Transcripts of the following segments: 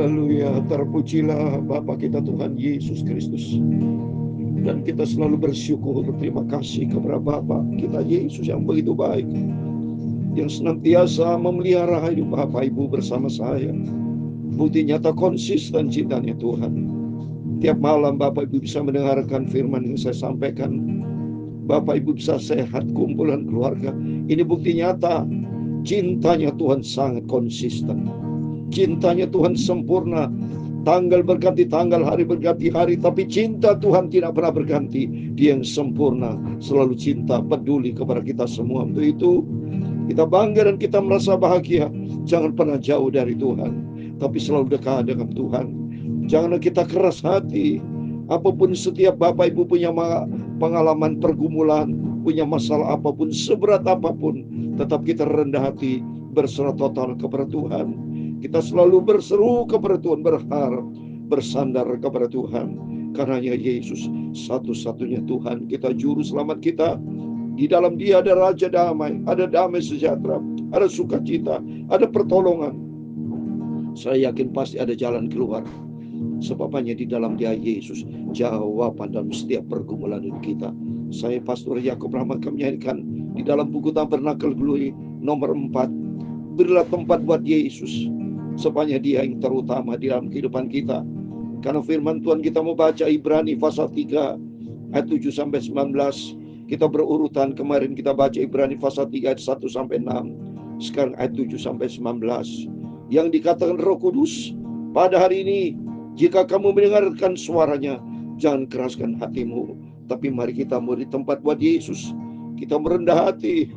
Haleluya, terpujilah Bapa kita Tuhan Yesus Kristus. Dan kita selalu bersyukur, berterima kasih kepada Bapa kita Yesus yang begitu baik, yang senantiasa memelihara hidup Bapak Ibu bersama saya. Bukti nyata konsisten cintanya Tuhan. Tiap malam Bapak Ibu bisa mendengarkan firman yang saya sampaikan. Bapak Ibu bisa sehat, kumpulan keluarga. Ini bukti nyata cintanya Tuhan sangat konsisten. Cintanya Tuhan sempurna. Tanggal berganti tanggal, hari berganti hari, tapi cinta Tuhan tidak pernah berganti. Dia yang sempurna, selalu cinta, peduli kepada kita semua. Untuk itu kita bangga dan kita merasa bahagia. Jangan pernah jauh dari Tuhan, tapi selalu dekat dengan Tuhan. Janganlah kita keras hati. Apapun setiap Bapak Ibu punya pengalaman pergumulan, punya masalah apapun, seberat apapun, tetap kita rendah hati, berserah total kepada Tuhan. Kita selalu berseru kepada Tuhan, berharap, bersandar kepada Tuhan. Karenanya Yesus satu-satunya Tuhan kita, juru selamat kita. Di dalam Dia ada Raja damai, ada damai sejahtera, ada sukacita, ada pertolongan. Saya yakin pasti ada jalan keluar. Sebab hanya di dalam Dia Yesus jawaban dalam setiap pergumulan hidup kita. Saya Pastor Yakub Rahmat menyanyikan di dalam buku Tabernakel Glory nomor 4. Berilah tempat buat Yesus, sebabnya Dia yang terutama di dalam kehidupan kita. Karena firman Tuhan kita mau baca Ibrani pasal 3 ayat 7 sampai 19. Kita berurutan, kemarin kita baca Ibrani pasal 3 ayat 1 sampai 6. Sekarang ayat 7 sampai 19. Yang dikatakan Roh Kudus, pada hari ini jika kamu mendengarkan suaranya, jangan keraskan hatimu. Tapi mari kita beri tempat buat Yesus. Kita merendah hati.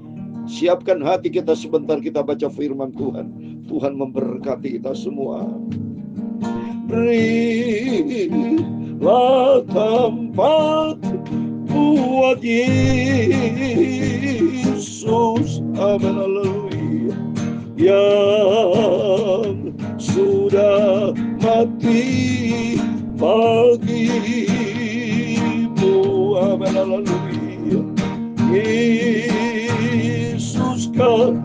Siapkan hati kita sebentar, kita baca firman Tuhan. Tuhan memberkati kita semua. Berilah tempat buat Yesus. Amin, haleluya. Yang sudah mati bagimu. Amin, haleluya. Yesus kau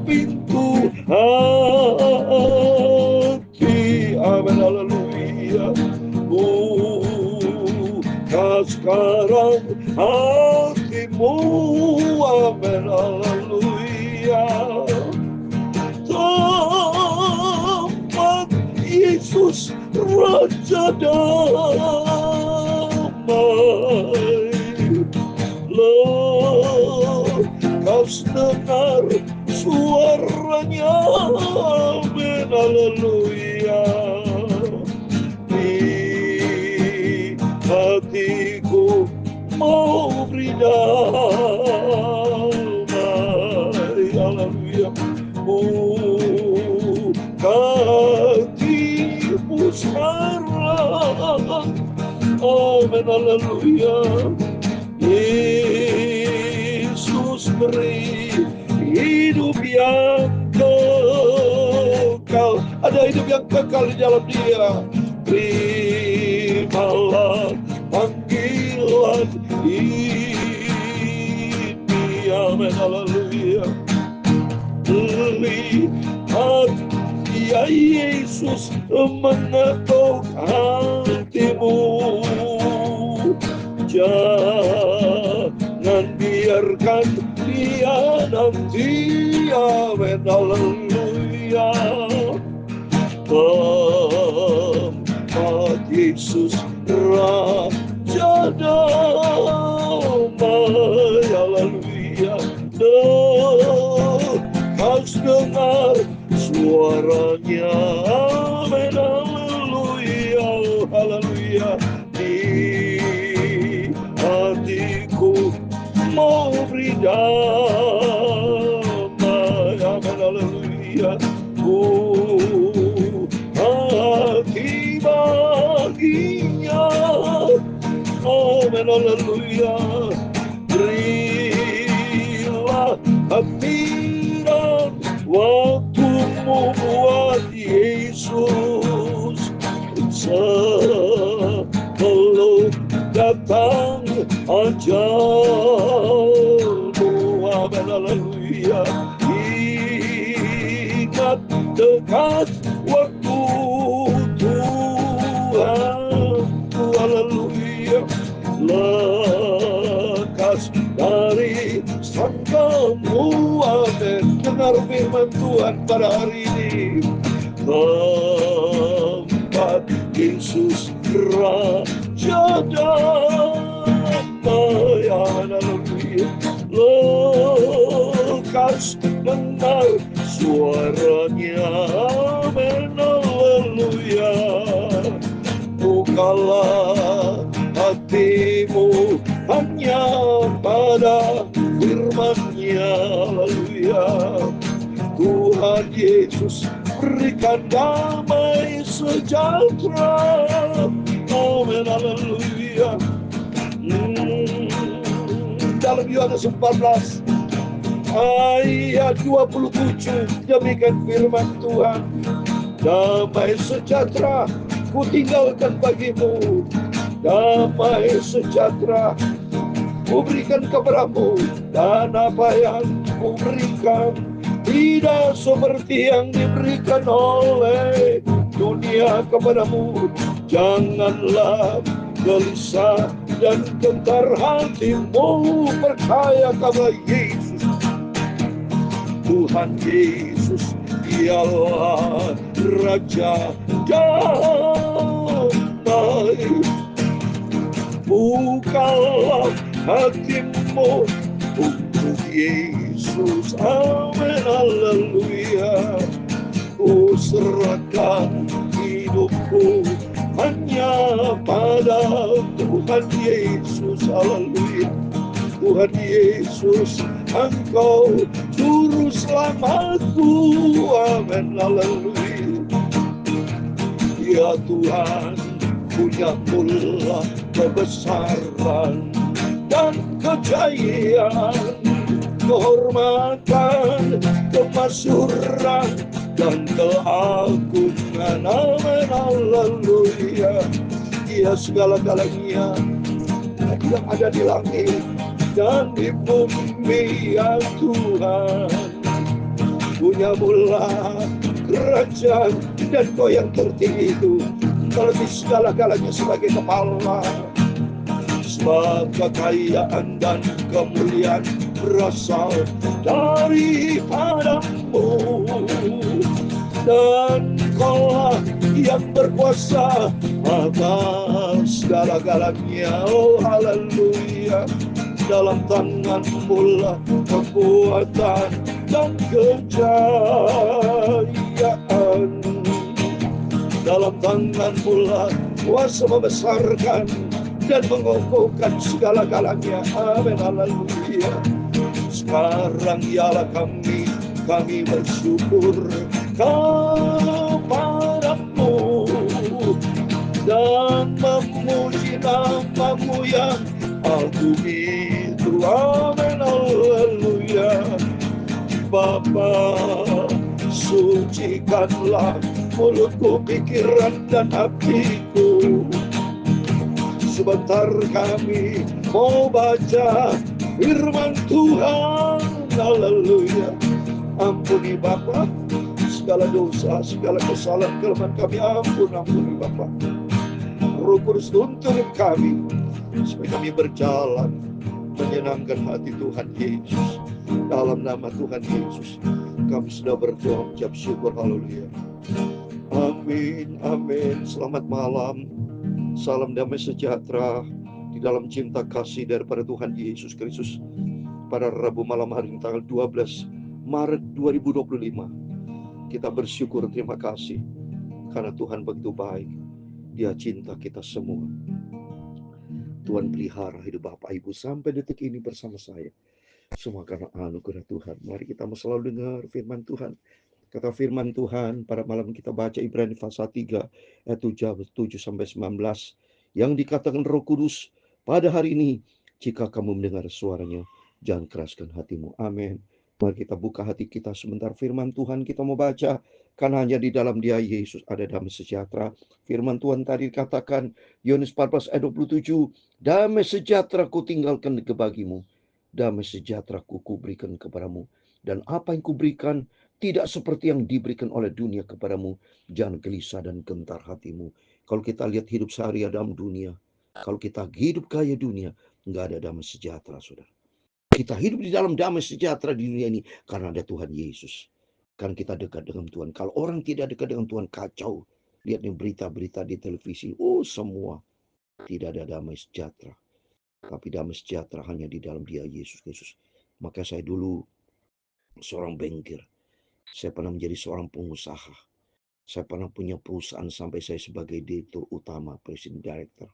pintu hati. Amin, haleluya. Buka sekarang hatimu. Amin, haleluya. Tempat Yesus Raja damai. Lekas dengar suaranya. Amin, haleluya. Di hatiku mau beri damai. Haleluya. Hatimu sekarang. Amin, haleluya. Yesus beri hidup yang kekal. Ada hidup yang kekal di dalam Dia. Terimalah panggilan ini. Amin, haleluya. Lihat Dia Yesus mengetuk hatimu. Jangan biarkan Dia nanti. Amin, haleluya. Tempat Yesus Raja damai. Haleluya. Lekas dengar suaranya. Amin, haleluya. Haleluya. Di hatiku mau beri damai. Amin, haleluya. Hati baginya. Amin, haleluya. Berilah hati dan waktumu buat Yesus. Sebelum datang ajalmu. Amin, haleluya. Ingat dekat waktu Tuhan. Haleluya. Lekas dari sangkamu, amin. Dengar firman Tuhan pada hari ini. Tempat Yesus Raja damai, haleluya. Lekas dengar suaranya, amin, haleluya. Bukalah hatimu hanya pada firman-Nya, haleluya. Tuhan Yesus berikan damai sejahtera, amin, haleluya. Dalam Yohanes 14 ayat 27, demikian firman Tuhan, damai sejahtera ku tinggalkan bagimu, damai sejahtera ku berikan kepadamu, dan apa yang ku berikan tidak seperti yang diberikan oleh dunia kepadamu. Janganlah gelisah dan gentar hatimu, percaya kepada Yesus. Tuhan Yesus ialah Raja damai. Bukalah hatimu untuk Yesus, amin, haleluya. Ku serahkan hidupku hanya pada Tuhan Yesus, haleluya. Tuhan Yesus, Engkau juru selamatku, amin, haleluya. Ya Tuhan, punya pula kebesaran dan kejayaan, kehormatan, kemasyhuran, dan keagungan, amin, haleluya. Dia segala-galanya yang ada di langit dan di bumi, ya Tuhan. Punya mula kerajaan, dan Kau yang tertinggi itu melebihi segala-galanya sebagai kepala. Sebab kekayaan dan kemuliaan berasal daripadamu, dan Kaulah yang berkuasa atas segala-galanya, oh haleluya. Dalam tangan-Mu lah kekuatan dan kejayaan, dalam tangan-Mu lah kuasa membesarkan dan mengokohkan segala-galanya, amin, haleluya. Sekarang ialah kami bersyukur kepadamu dan memuji nama-Mu yang agung itu, amin, haleluya. Bapa, sucikanlah mulutku, pikiran dan hatiku. Sebentar kami mau baca firman Tuhan, haleluya. Ampuni Bapa segala dosa, segala kesalahan, kelemahan kami, ampuni Bapa. Roh Kudus tuntun kami supaya kami berjalan menyenangkan hati Tuhan Yesus. Dalam nama Tuhan Yesus kami sudah berdoa, mengucap syukur, haleluya. Amin, amin. Selamat malam, salam damai sejahtera di dalam cinta kasih daripada Tuhan Yesus Kristus. Pada Rabu malam hari ini tanggal 12 Maret 2025, kita bersyukur, terima kasih karena Tuhan begitu baik. Dia cinta kita semua. Tuhan pelihara hidup Bapak Ibu sampai detik ini bersama saya. Semua karena anugerah Tuhan. Mari kita selalu dengar firman Tuhan. Kata firman Tuhan pada malam kita baca Ibrani pasal 3 ayat 7 sampai 19 yang dikatakan Roh Kudus pada hari ini, jika kamu mendengar suaranya, jangan keraskan hatimu. Amin. Mari kita buka hati kita sebentar, firman Tuhan kita mau baca, karena hanya di dalam Dia Yesus ada damai sejahtera. Firman Tuhan tadi dikatakan Yohanes 14 ayat 27, damai sejahtera ku tinggalkan bagimu, damai sejahtera ku berikan kepadamu. Dan apa yang kuberikan Tidak seperti yang diberikan oleh dunia kepadamu. Jangan gelisah dan gentar hatimu. Kalau kita lihat hidup sehari dalam dunia, kalau kita hidup kaya dunia, nggak ada damai sejahtera, saudara. Kita hidup di dalam damai sejahtera di dunia ini karena ada Tuhan Yesus. Kan kita dekat dengan Tuhan. Kalau orang tidak dekat dengan Tuhan, kacau. Lihat nih berita-berita di televisi. Oh, semua tidak ada damai sejahtera. Tapi damai sejahtera hanya di dalam Dia, Yesus Kristus. Maka saya dulu seorang bankir. Saya pernah menjadi seorang pengusaha. Saya pernah punya perusahaan sampai saya sebagai direktur utama, presiden director.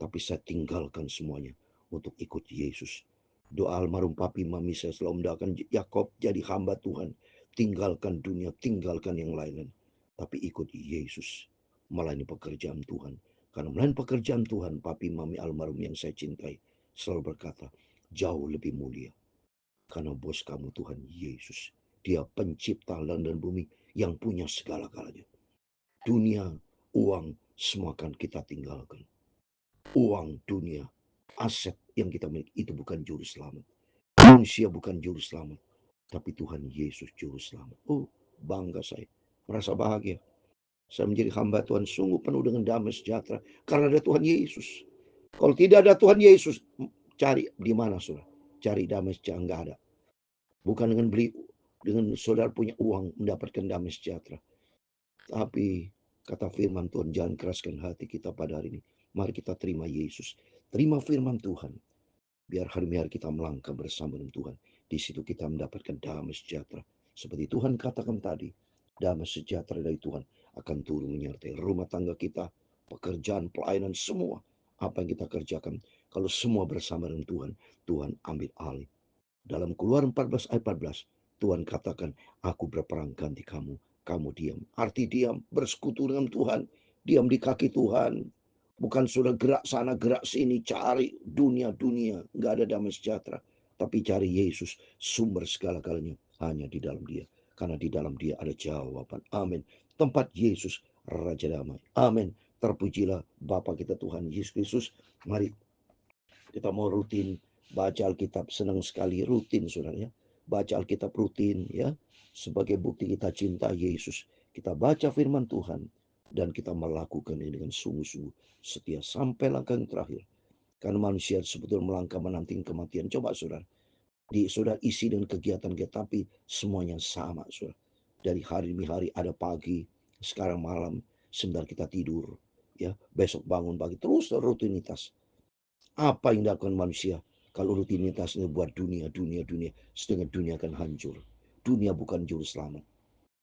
Tapi saya tinggalkan semuanya untuk ikut Yesus. Doa almarhum papi mami saya selalu mendoakan Yakob jadi hamba Tuhan. Tinggalkan dunia, tinggalkan yang lain. Tapi ikut Yesus. Melayani pekerjaan Tuhan. Karena melayani pekerjaan Tuhan, papi mami almarhum yang saya cintai selalu berkata, jauh lebih mulia. Karena bos kamu Tuhan Yesus. Dia pencipta langit dan bumi yang punya segala-galanya. Dunia, uang, semua akan kita tinggalkan. Uang, dunia, aset yang kita miliki itu bukan juru selamat. Manusia bukan juru selamat. Tapi Tuhan Yesus juru selamat. Oh, bangga saya. Merasa bahagia. Saya menjadi hamba Tuhan sungguh penuh dengan damai sejahtera. Karena ada Tuhan Yesus. Kalau tidak ada Tuhan Yesus, cari di mana saudara? Cari damai sejahtera, enggak ada. Bukan dengan saudara punya uang mendapatkan damai sejahtera. Tapi kata firman Tuhan, jangan keraskan hati kita pada hari ini. Mari kita terima Yesus. Terima firman Tuhan. Biar hari-hari kita melangkah bersama dengan Tuhan. Di situ kita mendapatkan damai sejahtera. Seperti Tuhan katakan tadi, damai sejahtera dari Tuhan akan turun menyertai rumah tangga kita, pekerjaan, pelayanan, semua. Apa yang kita kerjakan, kalau semua bersama dengan Tuhan, Tuhan ambil alih. Dalam Keluaran 14 ayat 14, Tuhan katakan, aku berperang ganti kamu, kamu diam. Arti diam, bersekutu dengan Tuhan, diam di kaki Tuhan. Bukan sudah gerak sana, gerak sini, cari dunia-dunia, nggak ada damai sejahtera. Tapi cari Yesus, sumber segala-galanya, hanya di dalam Dia. Karena di dalam Dia ada jawaban. Amin. Tempat Yesus, Raja Damai. Amin. Terpujilah Bapa kita Tuhan Yesus Kristus. Mari kita mau rutin baca Alkitab, senang sekali rutin saudara ya. Baca Alkitab rutin ya. Sebagai bukti kita cinta Yesus. Kita baca firman Tuhan. Dan kita melakukan ini dengan sungguh-sungguh setia sampai langkah yang terakhir. Karena manusia sebetulnya melangkah menanti kematian. Coba saudara. Saudara isi dengan kegiatan-kegiatan. Tapi semuanya sama saudara. Dari hari demi hari ada pagi. Sekarang malam. Sebentar kita tidur. Ya, besok bangun pagi. Terus rutinitas. Apa yang dilakukan manusia? Kalau rutinitasnya buat dunia. Setengah dunia akan hancur. Dunia bukan juru selamat.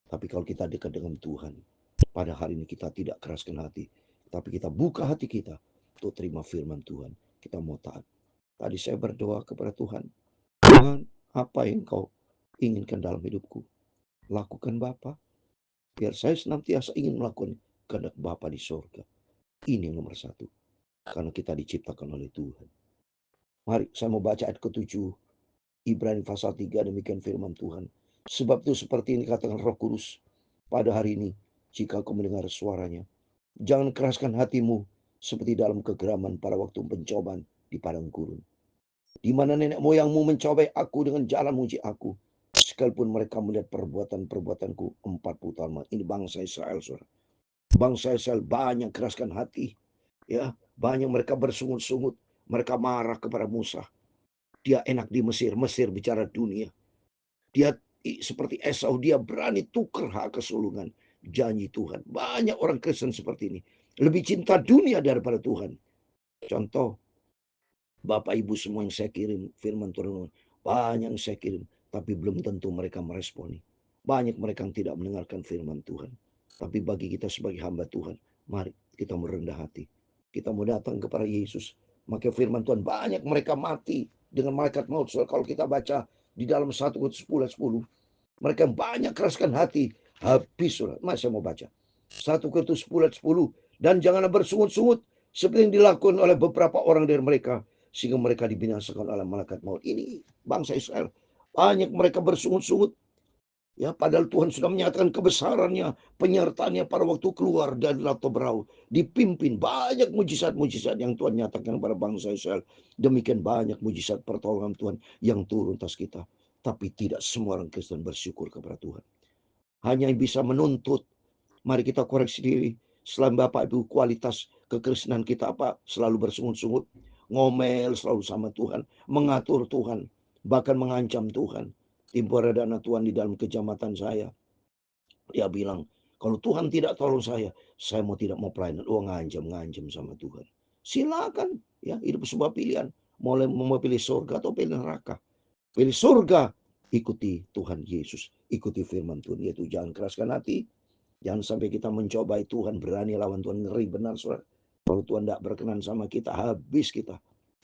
Tapi kalau kita dekat dengan Tuhan. Pada hari ini kita tidak keraskan hati. Tapi kita buka hati kita. Untuk terima firman Tuhan. Kita mau taat. Tadi saya berdoa kepada Tuhan. Tuhan, apa yang kau inginkan dalam hidupku? Lakukan Bapa. Biar saya senantiasa ingin melakukan kehendak Bapa di surga. Ini yang nomor satu. Karena kita diciptakan oleh Tuhan. Mari saya mau baca ayat ke-7. Ibrani pasal 3 demikian firman Tuhan. Sebab itu seperti ini dikatakan Roh Kudus pada hari ini. Jika kau mendengar suaranya. Jangan keraskan hatimu seperti dalam kegeraman pada waktu pencobaan di padang gurun. Di mana nenek moyangmu mencobai aku dengan jalan menguji aku. Sekalipun mereka melihat perbuatanku 40 tahun. Ini bangsa Israel, saudara. Bangsa Israel banyak keraskan hati. Ya, banyak mereka bersungut-sungut. Mereka marah kepada Musa. Dia enak di Mesir. Mesir bicara dunia. Dia seperti Esau. Dia berani tukar hak kesulungan. Janji Tuhan. Banyak orang Kristen seperti ini. Lebih cinta dunia daripada Tuhan. Contoh. Bapak Ibu semua yang saya kirim. Firman Tuhan. Banyak yang saya kirim. Tapi belum tentu mereka meresponi. Banyak mereka yang tidak mendengarkan firman Tuhan. Tapi bagi kita sebagai hamba Tuhan. Mari kita merendah hati. Kita mau datang kepada Yesus. Maka firman Tuhan banyak mereka mati dengan malaikat maut. So, kalau kita baca di dalam 1 Korintus 10, mereka banyak keraskan hati. Habis surat. Masa mau baca 1 Korintus 10. Dan janganlah bersungut-sungut seperti yang dilakukan oleh beberapa orang dari mereka. Sehingga mereka dibinasakan oleh malaikat maut. Ini bangsa Israel. Banyak mereka bersungut-sungut. Ya, padahal Tuhan sudah menyatakan kebesarannya, penyertaannya pada waktu keluar dari Laut Berau. Dipimpin banyak mujizat-mujizat yang Tuhan nyatakan kepada bangsa Israel. Demikian banyak mujizat pertolongan Tuhan yang turun atas kita. Tapi tidak semua orang Kristen bersyukur kepada Tuhan. hanya yang bisa menuntut. Mari kita koreksi diri. Selain Bapak Ibu, kualitas kekristenan kita apa? Selalu bersungut-sungut, ngomel selalu sama Tuhan, mengatur Tuhan, bahkan mengancam Tuhan. Tempo ada anak Tuhan di dalam kejamatan saya. Dia bilang, kalau Tuhan tidak tolong saya mau tidak mau pelayanan. Oh, ngancam sama Tuhan. Silakan, ya, hidup sebuah pilihan. Mau pilih surga atau pilih neraka. Pilih surga, ikuti Tuhan Yesus, ikuti firman Tuhan, yaitu jangan keraskan hati. Jangan sampai kita mencobai Tuhan, berani lawan Tuhan, ngeri benar saudara. Kalau Tuhan tidak berkenan sama kita, habis kita.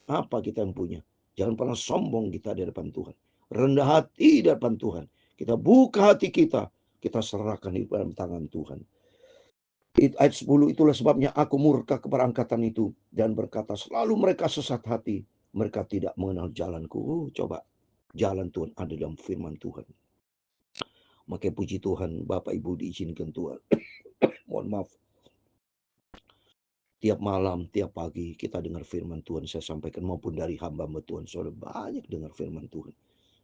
Apa kita yang punya? Jangan pernah sombong kita di depan Tuhan. Rendah hati di depan Tuhan. Kita buka hati kita serahkan di dalam tangan Tuhan. Ayat 10, itulah sebabnya aku murka kepada angkatan itu dan berkata, selalu mereka sesat hati, mereka tidak mengenal jalanku. Coba, jalan Tuhan ada dalam firman Tuhan. Maka puji Tuhan, Bapak Ibu diizinkan Tuhan. Mohon maaf. Tiap malam, tiap pagi kita dengar firman Tuhan. Saya sampaikan maupun dari hamba-hamba Tuhan. Saudara banyak dengar firman Tuhan.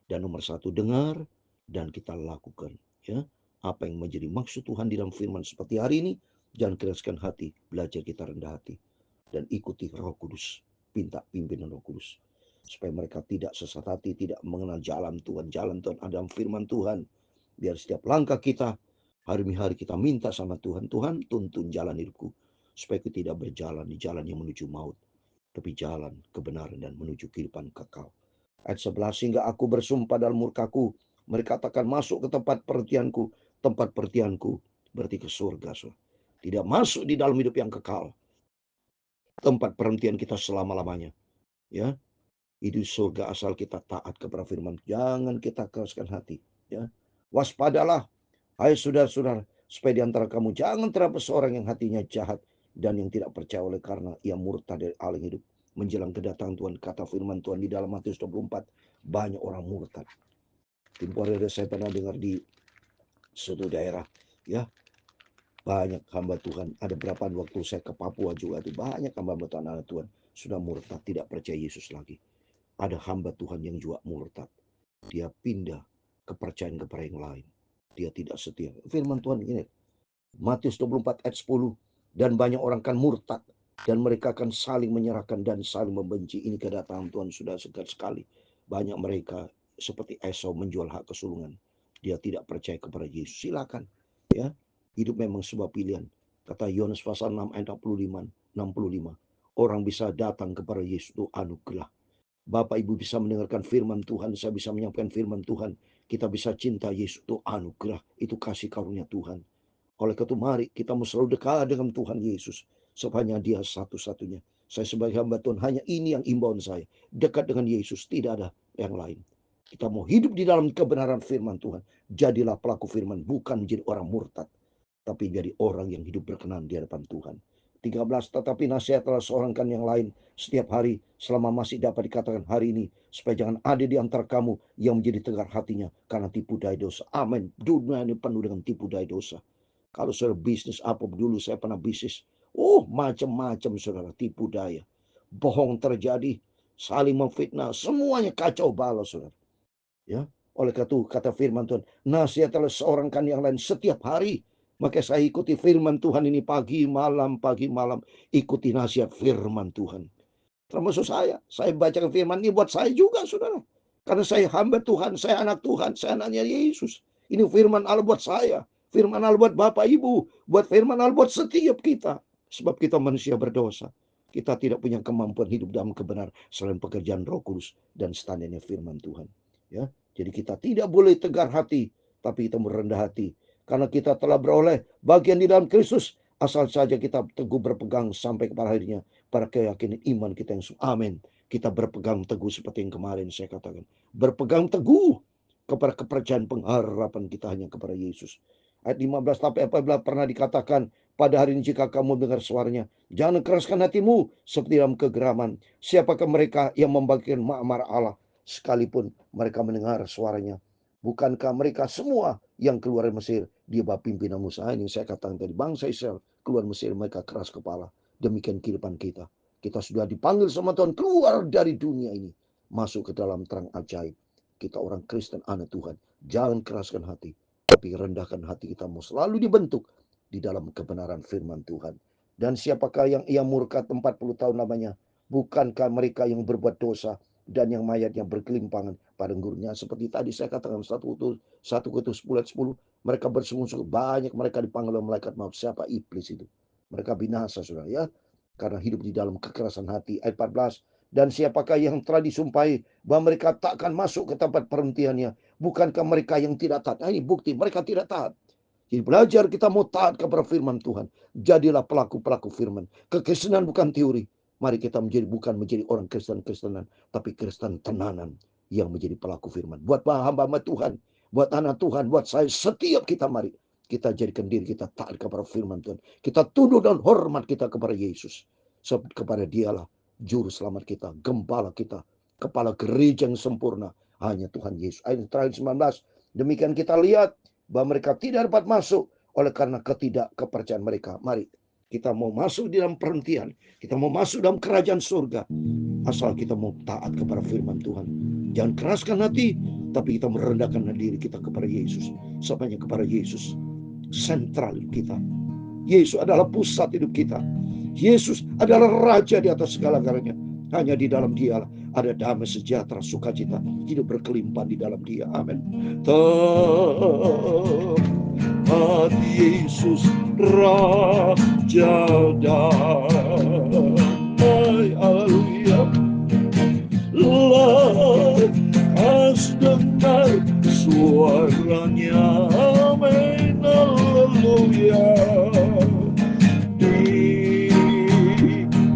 Dan nomor satu, dengar dan kita lakukan. Ya, apa yang menjadi maksud Tuhan di dalam firman seperti hari ini. Jangan keraskan hati, belajar kita rendah hati. Dan ikuti Roh Kudus. Minta pimpinan Roh Kudus. Supaya mereka tidak sesat hati, tidak mengenal jalan Tuhan. Jalan Tuhan ada dalam firman Tuhan. Biar setiap langkah kita, hari demi hari kita minta sama Tuhan. Tuhan, tuntun jalan hidupku. Supaya aku tidak berjalan di jalan yang menuju maut. Tapi jalan kebenaran dan menuju kehidupan kekal. Ayat 11, sehingga aku bersumpah dalam murkaku. Mereka akan masuk ke tempat perhentianku. Tempat perhentianku berarti ke surga. Tidak masuk di dalam hidup yang kekal. Tempat perhentian kita selama-lamanya. Ya, itu surga asal kita taat kepada firman. Jangan kita keraskan hati. Ya, waspadalah, hai saudara-saudara, supaya di antara kamu jangan terdapat seorang yang hatinya jahat dan yang tidak percaya oleh karena ia murtad dari Allah hidup. Menjelang kedatangan Tuhan, kata firman Tuhan di dalam Matius 24, banyak orang murtad. Tempoh hari saya pernah dengar di suatu daerah, ya, banyak hamba Tuhan. Ada berapa waktu saya ke Papua juga itu banyak hamba Tuhan sudah murtad, tidak percaya Yesus lagi. Ada hamba Tuhan yang juga murtad. Dia pindah kepercayaan kepada yang lain. Dia tidak setia. Firman Tuhan ini, Matius 24 ayat 10. Dan banyak orang kan murtad. Dan mereka akan saling menyerahkan dan saling membenci. Ini kedatangan Tuhan sudah dekat sekali. Banyak mereka seperti Esau menjual hak kesulungan. Dia tidak percaya kepada Yesus. Silakan. Ya, hidup memang sebuah pilihan. Kata Yohanes pasal 6 ayat 65. Orang bisa datang kepada Yesus itu anugerah. Bapak Ibu bisa mendengarkan firman Tuhan, saya bisa menyampaikan firman Tuhan. Kita bisa cinta Yesus, itu anugerah, itu kasih karunia Tuhan. Oleh karena itu mari kita mau selalu dekat dengan Tuhan Yesus. Sebab dia satu-satunya. Saya sebagai hamba Tuhan, hanya ini yang imbauan saya. Dekat dengan Yesus, tidak ada yang lain. Kita mau hidup di dalam kebenaran firman Tuhan. Jadilah pelaku firman, bukan menjadi orang murtad. Tapi jadi orang yang hidup berkenan di hadapan Tuhan. 13, tetapi nasihatlah seorang kan yang lain setiap hari selama masih dapat dikatakan hari ini, supaya jangan ada di antara kamu yang menjadi tegar hatinya karena tipu daya dosa. Amin. Dunia ini penuh dengan tipu daya dosa. Kalau saudara bisnis apa dulu, saya pernah bisnis. Macam-macam saudara, tipu daya. Bohong terjadi, saling memfitnah, semuanya kacau balau saudara. Ya, oleh karena itu kata firman Tuhan, nasihatlah seorang kan yang lain setiap hari. Maka saya ikuti firman Tuhan ini pagi malam, ikuti nasihat firman Tuhan. Termasuk saya bacakan firman ini buat saya juga saudara. Karena saya hamba Tuhan, saya anak Tuhan, saya anaknya Yesus. Ini firman Allah buat saya, firman Allah buat Bapak Ibu, buat firman Allah buat setiap kita. Sebab kita manusia berdosa. Kita tidak punya kemampuan hidup dalam kebenaran selain pekerjaan Roh Kudus dan standarnya firman Tuhan. Ya, jadi kita tidak boleh tegar hati, tapi kita merendah hati. Karena kita telah beroleh bagian di dalam Kristus, asal saja kita teguh berpegang sampai kepada akhirnya pada keyakinan iman kita yang amin. Kita berpegang teguh seperti yang kemarin saya katakan. Berpegang teguh kepada kepercayaan pengharapan kita hanya kepada Yesus. Ayat 15, tapi apabila pernah dikatakan pada hari ini jika kamu dengar suaranya, jangan keraskan hatimu seperti dalam kegeraman. Siapakah mereka yang membagikan ma'amar Allah sekalipun mereka mendengar suaranya? Bukankah mereka semua yang keluar dari Mesir, dia bapa pimpinan Musa? Ini saya katakan tadi, bangsa Israel keluar Mesir, mereka keras kepala. Demikian kehidupan kita. Kita sudah dipanggil sama Tuhan keluar dari dunia ini, masuk ke dalam terang ajaib. Kita orang Kristen, anak Tuhan. Jangan keraskan hati. Tapi rendahkan hati kita mau selalu dibentuk di dalam kebenaran firman Tuhan. Dan siapakah yang ia murka 40 tahun lamanya? Bukankah mereka yang berbuat dosa dan yang mayatnya berkelimpangan pada gurunnya? Seperti tadi saya katakan 1 Korintus 10 mereka bersungguh-sungguh banyak, mereka dipanggil oleh malaikat maut. Siapa? Iblis itu. Mereka binasa, saudara, ya, karena hidup di dalam kekerasan hati. Ayat 14. Dan siapakah yang telah disumpahi bahwa mereka takkan masuk ke tempat perhentiannya? Bukankah mereka yang tidak taat? Nah, ini bukti mereka tidak taat. Jadi belajar kita mau taat kepada firman Tuhan. Jadilah pelaku-pelaku firman. Kekristenan bukan teori. Mari kita bukan menjadi orang Kristen-Kristenan, tapi Kristen tenanan yang menjadi pelaku firman. Buat hamba-hamba Tuhan, buat anak Tuhan, buat saya, setiap kita mari kita jadikan diri kita taat kepada firman Tuhan. Kita tunduk dan hormat kita kepada Yesus. Sebab kepada Dialah juru selamat kita, gembala kita, kepala gereja yang sempurna, hanya Tuhan Yesus. Ayat terakhir 19. Demikian kita lihat bahwa mereka tidak dapat masuk oleh karena ketidakkepercayaan mereka. Mari kita mau masuk di dalam perhentian, kita mau masuk dalam kerajaan surga, asal kita mau taat kepada firman Tuhan. Jangan keraskan hati, tapi kita merendahkan diri kita kepada Yesus. Samanya kepada Yesus sentral kita. Yesus adalah pusat hidup kita. Yesus adalah raja di atas segala-galanya. Hanya di dalam Dialah ada damai sejahtera, sukacita, hidup berkelimpahan di dalam Dia. Amin. Taat Yesus Raja damai. Haleluya. Lekas dengar suaranya. Amin. Haleluya.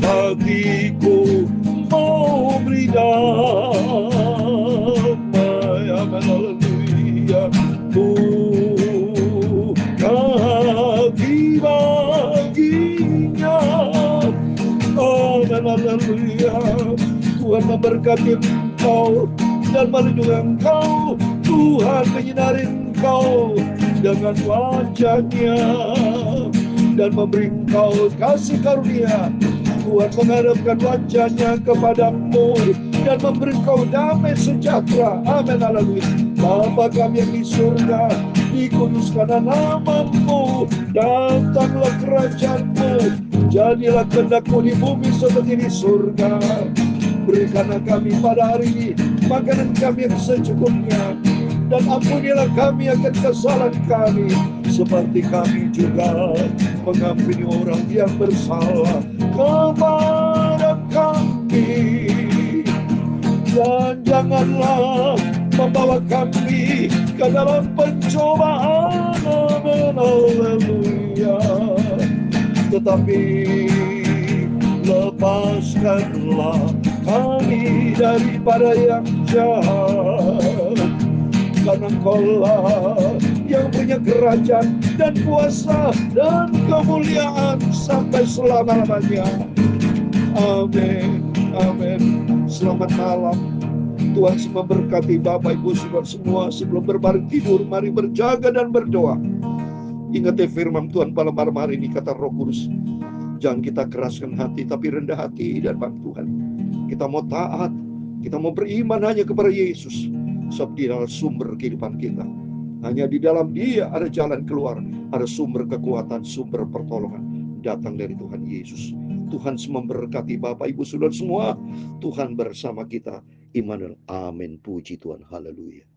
Hatiku mau beri damai. Amin. Haleluya. Hati baginya. Amin. Haleluya. Tuhan memberkati engkau dan melindungi engkau. Tuhan menyinari engkau dengan wajahnya dan memberi engkau kasih karunia. Tuhan menghadapkan wajahnya kepadamu dan memberi engkau damai sejahtera. Amin. Haleluya. Bapa kami yang di surga, dikuduskanlah namamu, datanglah kerajaanmu, jadilah kehendak-Mu di bumi seperti di surga. Berikanlah kami pada hari ini makanan kami yang secukupnya, dan ampunilah kami akan kesalahan kami, seperti kami juga mengampuni orang yang bersalah kepada kami. Dan janganlah membawa kami ke dalam pencobaan. Amin. Haleluya. Tetapi lepaskanlah kami daripada yang jahat, karena Engkaulah yang punya kerajaan dan kuasa dan kemuliaan sampai selama-lamanya. Amin. Amin. Selamat malam. Tuhan memberkati Bapak Ibu Saudara semua. Sebelum berbaring tidur, mari berjaga dan berdoa. Ingat firman Tuhan pada malam hari ini, kata Roh Kudus, jangan kita keraskan hati, tapi rendah hati dan depan Tuhan. Kita mau taat, kita mau beriman hanya kepada Yesus, sebab Dia adalah sumber kehidupan kita. Hanya di dalam Dia ada jalan keluar, ada sumber kekuatan, sumber pertolongan datang dari Tuhan Yesus. Tuhan memberkati Bapak Ibu Saudara semua. Tuhan bersama kita. Immanuel. Amin. Puji Tuhan. Haleluya.